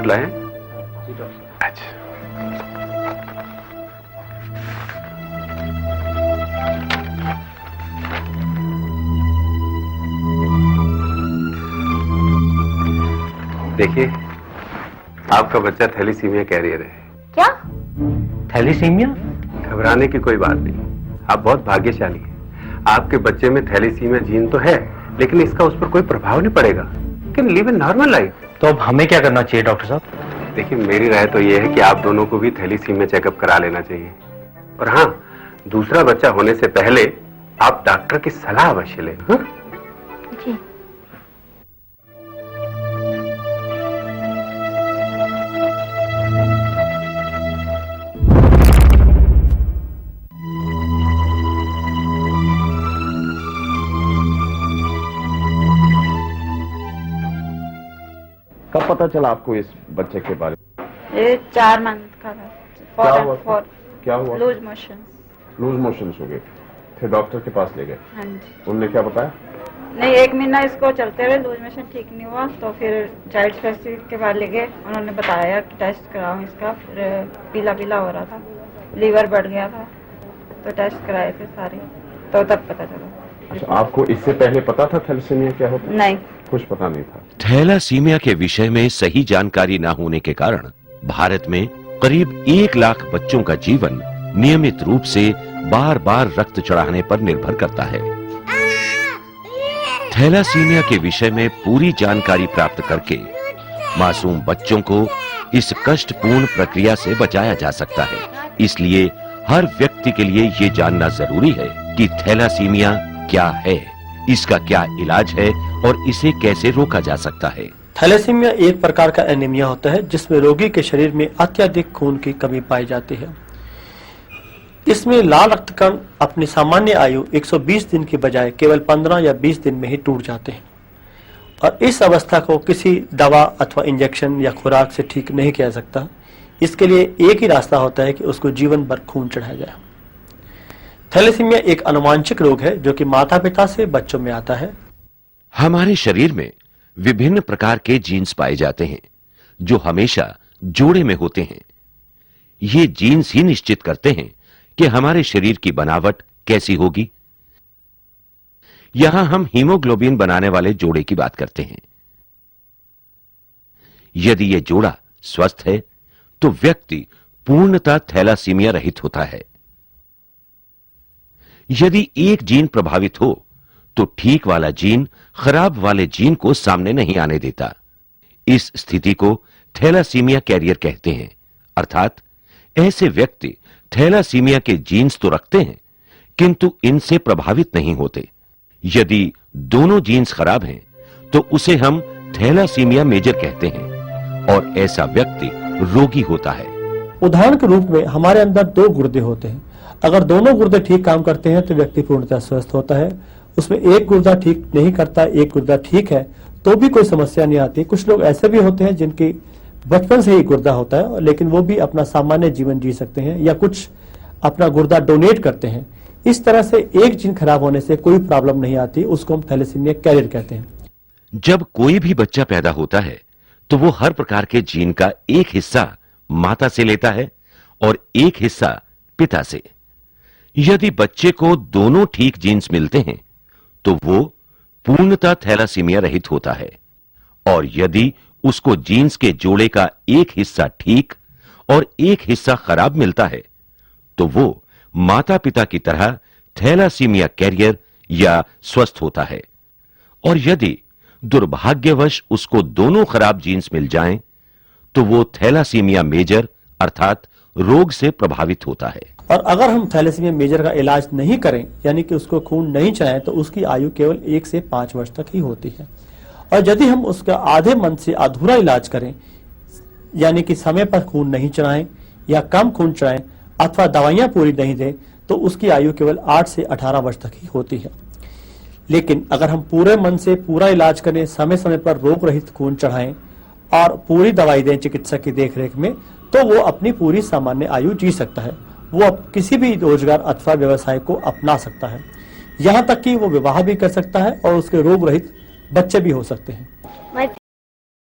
लाए? जी डॉक्टर। अच्छा। देखिए, आपका बच्चा थैलीसीमिया कैरियर है। क्या? थैलीसीमिया? घबराने की कोई बात नहीं, आप बहुत भाग्यशाली हैं। आपके बच्चे में थैलीसीमिया जीन तो है, लेकिन इसका उस पर कोई प्रभाव नहीं पड़ेगा। Can live a normal life. तो अब हमें क्या करना चाहिए डॉक्टर साहब? देखिए, मेरी राय तो यह है कि आप दोनों को भी थैलीसीमिया चेकअप करा लेना चाहिए। और हाँ, दूसरा बच्चा होने से पहले आप डॉक्टर की सलाह अवश्य लें। हाँ? जी। कब पता चला आपको इस बच्चे के बारे में? ये 4 मंथ का था। क्या हुआ? Loose motion. लूज मोशंस हो गए थे, डॉक्टर के पास ले गए? हाँ जी। उन्होंने क्या बताया? नहीं, 1 महीना इसको चलते रहे, लूज मोशन ठीक नहीं हुआ, तो फिर चाइल्ड स्पेशलिस्ट के पास ले गए। उन्होंने बताया कि टेस्ट कराओ इसका। फिर पीला पीला हो रहा था, लीवर बढ़ गया था, तो टेस्ट कराए थे सारे, तो तब पता चला। अच्छा, आपको इससे पहले पता था थैलेसीमिया क्या होता है? नहीं, कुछ पता नहीं था। थैलासीमिया के विषय में सही जानकारी न होने के कारण भारत में करीब 1 लाख बच्चों का जीवन नियमित रूप से बार बार रक्त चढ़ाने पर निर्भर करता है। थैलासीमिया के विषय में पूरी जानकारी प्राप्त करके मासूम बच्चों को इस कष्टपूर्ण प्रक्रिया से बचाया जा सकता है। इसलिए हर व्यक्ति के लिए ये जानना जरूरी है कि थैलासीमिया क्या है, इसका क्या इलाज है और इसे कैसे रोका जा सकता है। थैलेसीमिया एक प्रकार का एनीमिया होता है जिसमें रोगी के शरीर में अत्यधिक खून की कमी पाई जाती है। इसमें लाल रक्त कण अपनी सामान्य आयु 120 दिन की बजाय केवल 15 या 20 दिन में ही टूट जाते हैं और इस अवस्था को किसी दवा अथवा इंजेक्शन या खुराक से ठीक नहीं किया जा सकता। इसके लिए एक ही रास्ता होता है कि उसको जीवन भर खून चढ़ाया जाए। थैलेसीमिया एक आनुवंशिक रोग है जो कि माता पिता से बच्चों में आता है। हमारे शरीर में विभिन्न प्रकार के जीन्स पाए जाते हैं जो हमेशा जोड़े में होते हैं। ये जीन्स ही निश्चित करते हैं कि हमारे शरीर की बनावट कैसी होगी। यहां हम हीमोग्लोबिन बनाने वाले जोड़े की बात करते हैं। यदि यह जोड़ा स्वस्थ है तो व्यक्ति पूर्णतः थैलासीमिया रहित होता है। यदि एक जीन प्रभावित हो तो ठीक वाला जीन खराब वाले जीन को सामने नहीं आने देता। इस स्थिति को थैलासीमिया कैरियर कहते हैं, अर्थात ऐसे व्यक्ति थैलासीमिया के जीन्स तो रखते हैं किंतु इनसे प्रभावित नहीं होते। यदि दोनों जीन्स खराब हैं तो उसे हम थैलासीमिया मेजर कहते हैं और ऐसा व्यक्ति रोगी होता है। उदाहरण के रूप में हमारे अंदर 2 गुर्दे होते हैं। अगर दोनों गुर्दे ठीक काम करते हैं तो व्यक्ति पूर्णतः स्वस्थ होता है। उसमें एक गुर्दा ठीक नहीं करता, एक गुर्दा ठीक है तो भी कोई समस्या नहीं आती। कुछ लोग ऐसे भी होते हैं जिनकी बचपन से ही गुर्दा होता है लेकिन वो भी अपना सामान्य जीवन जी सकते हैं या कुछ अपना गुर्दा डोनेट करते हैं। इस तरह से एक जीन खराब होने से कोई प्रॉब्लम नहीं आती, उसको हम थैलेसीमिया कैरियर कहते हैं। जब कोई भी बच्चा पैदा होता है तो वो हर प्रकार के जीन का एक हिस्सा माता से लेता है और एक हिस्सा पिता से। यदि बच्चे को दोनों ठीक जीन्स मिलते हैं तो वो पूर्णतः थैलासीमिया रहित होता है और यदि उसको जीन्स के जोड़े का एक हिस्सा ठीक और एक हिस्सा खराब मिलता है तो वो माता पिता की तरह थैलासीमिया कैरियर या स्वस्थ होता है। और यदि दुर्भाग्यवश उसको दोनों खराब जीन्स मिल जाएं तो वो थैलासीमिया मेजर अर्थात रोग से प्रभावित होता है। और अगर हम थैलेसीमिया मेजर का इलाज नहीं करें यानी कि उसको खून नहीं चढ़ाएं तो उसकी आयु केवल 1 से 5 वर्ष तक ही होती है। और यदि हम उसका आधे मन से अधूरा इलाज करें यानी कि समय पर खून नहीं चढ़ाएं या कम खून चढ़ाएं अथवा दवाइयां पूरी नहीं दें तो उसकी आयु केवल 8 से 18 वर्ष तक ही होती है। लेकिन अगर हम पूरे मन से पूरा इलाज करें, समय समय पर रोग रहित खून चढ़ाएं और पूरी दवाई दें चिकित्सक की देखरेख में, तो वो अपनी पूरी सामान्य आयु जी सकता है। वो अब किसी भी रोजगार अथवा व्यवसाय को अपना सकता है, यहाँ तक कि वो विवाह भी कर सकता है और उसके रोग रहित बच्चे भी हो सकते हैं। My